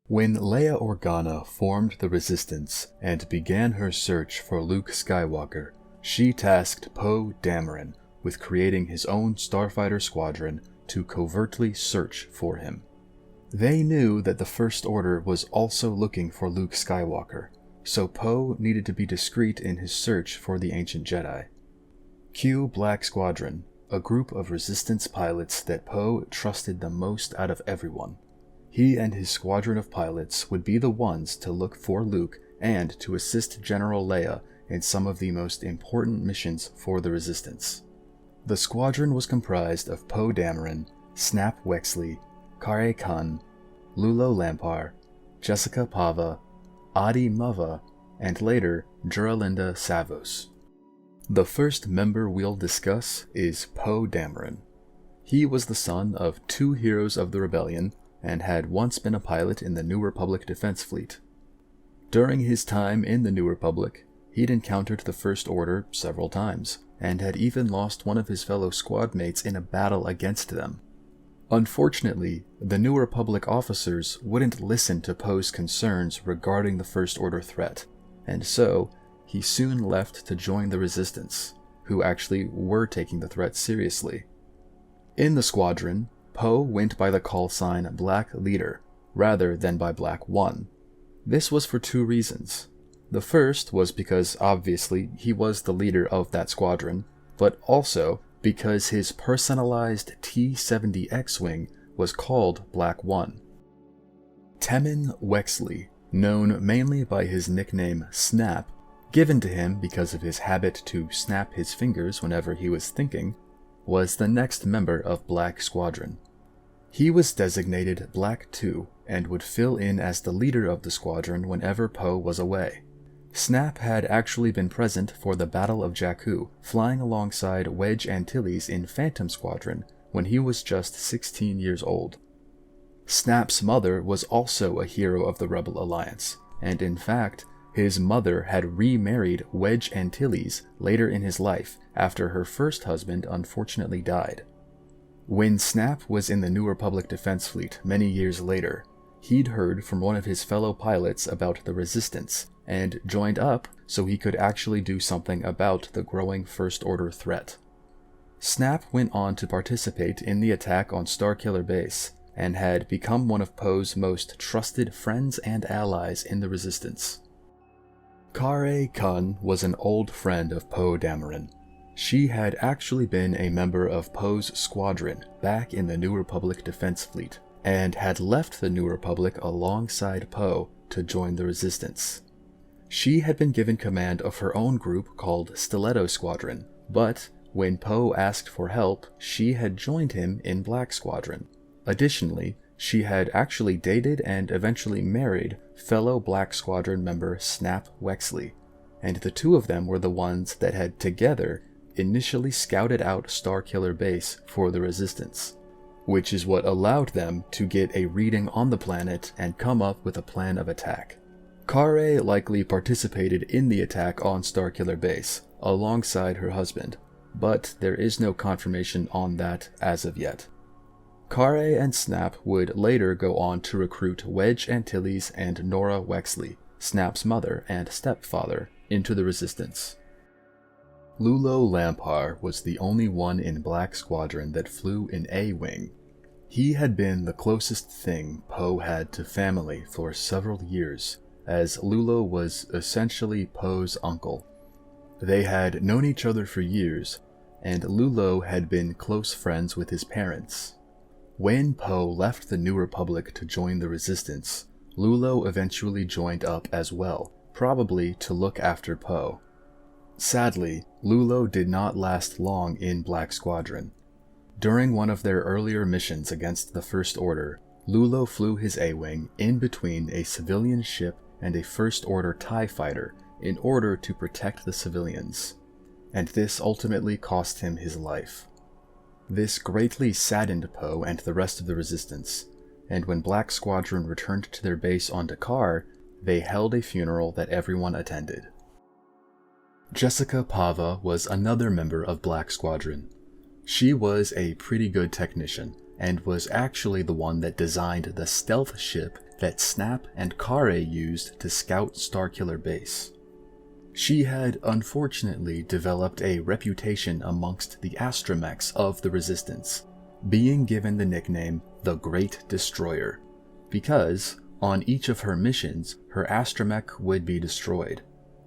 When Leia Organa formed the Resistance and began her search for Luke Skywalker, she tasked Poe Dameron with creating his own starfighter squadron to covertly search for him. They knew that the First Order was also looking for Luke Skywalker, so Poe needed to be discreet in his search for the ancient Jedi. Cue Black Squadron, a group of Resistance pilots that Poe trusted the most out of everyone. He and his squadron of pilots would be the ones to look for Luke and to assist General Leia in some of the most important missions for the Resistance. The squadron was comprised of Poe Dameron, Snap Wexley, Kare Kun, Lulo Lampar, Jessica Pava, Adi Mava, and later Juralinda Savos. The first member we'll discuss is Poe Dameron. He was the son of two heroes of the rebellion and had once been a pilot in the New Republic Defense Fleet. During his time in the New Republic, he'd encountered the First Order several times, and had even lost one of his fellow squad mates in a battle against them. Unfortunately, the New Republic officers wouldn't listen to Poe's concerns regarding the First Order threat, and so he soon left to join the Resistance, who actually were taking the threat seriously. In the squadron, Poe went by the call sign Black Leader, rather than by Black One. This was for two reasons. The first was because obviously he was the leader of that squadron, but also because his personalized T-70 X-Wing was called Black One. Temmin Wexley, known mainly by his nickname Snap, given to him because of his habit to snap his fingers whenever he was thinking, was the next member of Black Squadron. He was designated Black 2 and would fill in as the leader of the squadron whenever Poe was away. Snap had actually been present for the Battle of Jakku, flying alongside Wedge Antilles in Phantom Squadron when he was just 16 years old. Snap's mother was also a hero of the Rebel Alliance, and in fact, his mother had remarried Wedge Antilles later in his life after her first husband unfortunately died. When Snap was in the New Republic Defense Fleet many years later, he'd heard from one of his fellow pilots about the Resistance and joined up so he could actually do something about the growing First Order threat. Snap went on to participate in the attack on Starkiller Base and had become one of Poe's most trusted friends and allies in the Resistance. Kare Kun was an old friend of Poe Dameron. She had actually been a member of Poe's squadron back in the New Republic Defense Fleet, and had left the New Republic alongside Poe to join the Resistance. She had been given command of her own group called Stiletto Squadron, but when Poe asked for help, she had joined him in Black Squadron. Additionally, she had actually dated and eventually married fellow Black Squadron member Snap Wexley, and the two of them were the ones that had together initially scouted out Starkiller Base for the Resistance, which is what allowed them to get a reading on the planet and come up with a plan of attack. Kare likely participated in the attack on Starkiller Base alongside her husband, but there is no confirmation on that as of yet. Kare and Snap would later go on to recruit Wedge Antilles and Nora Wexley, Snap's mother and stepfather, into the Resistance. Lulo Lampar was the only one in Black Squadron that flew in A-Wing. He had been the closest thing Poe had to family for several years, as Lulo was essentially Poe's uncle. They had known each other for years, and Lulo had been close friends with his parents. When Poe left the New Republic to join the Resistance, Lulo eventually joined up as well, probably to look after Poe. Sadly, Lulo did not last long in Black Squadron. During one of their earlier missions against the First Order, Lulo flew his A-Wing in between a civilian ship and a First Order TIE fighter in order to protect the civilians, and this ultimately cost him his life. This greatly saddened Poe and the rest of the Resistance, and when Black Squadron returned to their base on Dakar, they held a funeral that everyone attended. Jessica Pava was another member of Black Squadron. She was a pretty good technician, and was actually the one that designed the stealth ship that Snap and Kare used to scout Starkiller Base. She had unfortunately developed a reputation amongst the astromechs of the Resistance, being given the nickname the Great Destroyer, because on each of her missions, her astromech would be destroyed.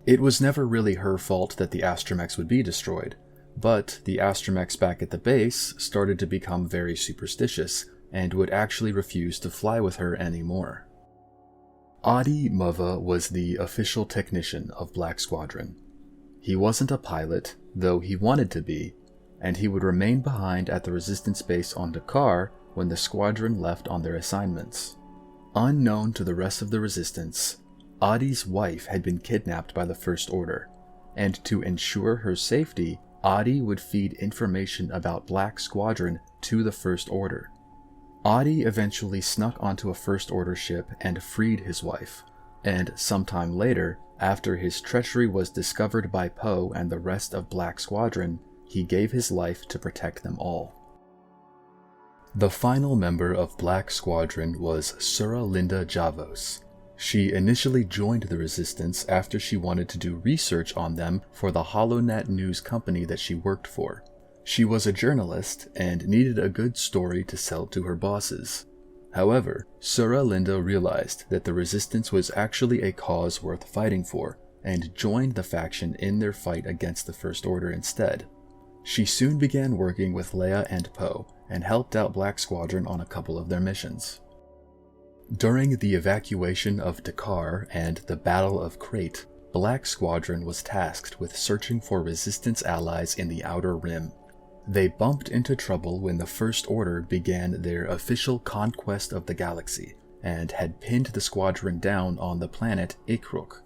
It was never really her fault that the astromechs would be destroyed, but the astromechs back at the base started to become very superstitious and would actually refuse to fly with her anymore. Adi Muva was the official technician of Black Squadron. He wasn't a pilot, though he wanted to be, and he would remain behind at the Resistance base on Dakar when the squadron left on their assignments. Unknown to the rest of the Resistance, Adi's wife had been kidnapped by the First Order, and to ensure her safety, Adi would feed information about Black Squadron to the First Order. Adi eventually snuck onto a First Order ship and freed his wife, and sometime later, after his treachery was discovered by Poe and the rest of Black Squadron, he gave his life to protect them all. The final member of Black Squadron was Sura Linda Javos. She initially joined the Resistance after she wanted to do research on them for the HoloNet news company that she worked for. She was a journalist and needed a good story to sell to her bosses. However, Sura Linda realized that the Resistance was actually a cause worth fighting for, and joined the faction in their fight against the First Order instead. She soon began working with Leia and Poe, and helped out Black Squadron on a couple of their missions. During the evacuation of Dakar and the Battle of Crate, Black Squadron was tasked with searching for Resistance allies in the Outer Rim. They bumped into trouble when the First Order began their official conquest of the galaxy, and had pinned the squadron down on the planet Ikruk.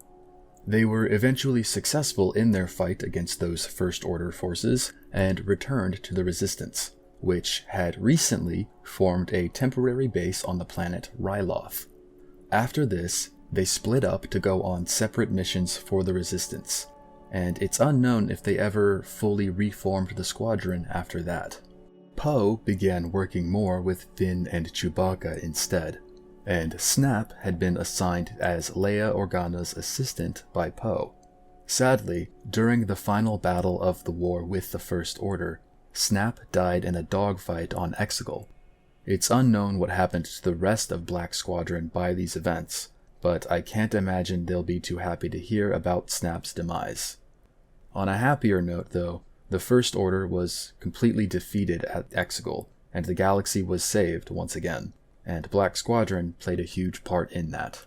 They were eventually successful in their fight against those First Order forces, and returned to the Resistance, which had recently formed a temporary base on the planet Ryloth. After this, they split up to go on separate missions for the Resistance, and it's unknown if they ever fully reformed the squadron after that. Poe began working more with Finn and Chewbacca instead, and Snap had been assigned as Leia Organa's assistant by Poe. Sadly, during the final battle of the war with the First Order, Snap died in a dogfight on Exegol. It's unknown what happened to the rest of Black Squadron by these events, but I can't imagine they'll be too happy to hear about Snap's demise. On a happier note, though, the First Order was completely defeated at Exegol, and the galaxy was saved once again, and Black Squadron played a huge part in that.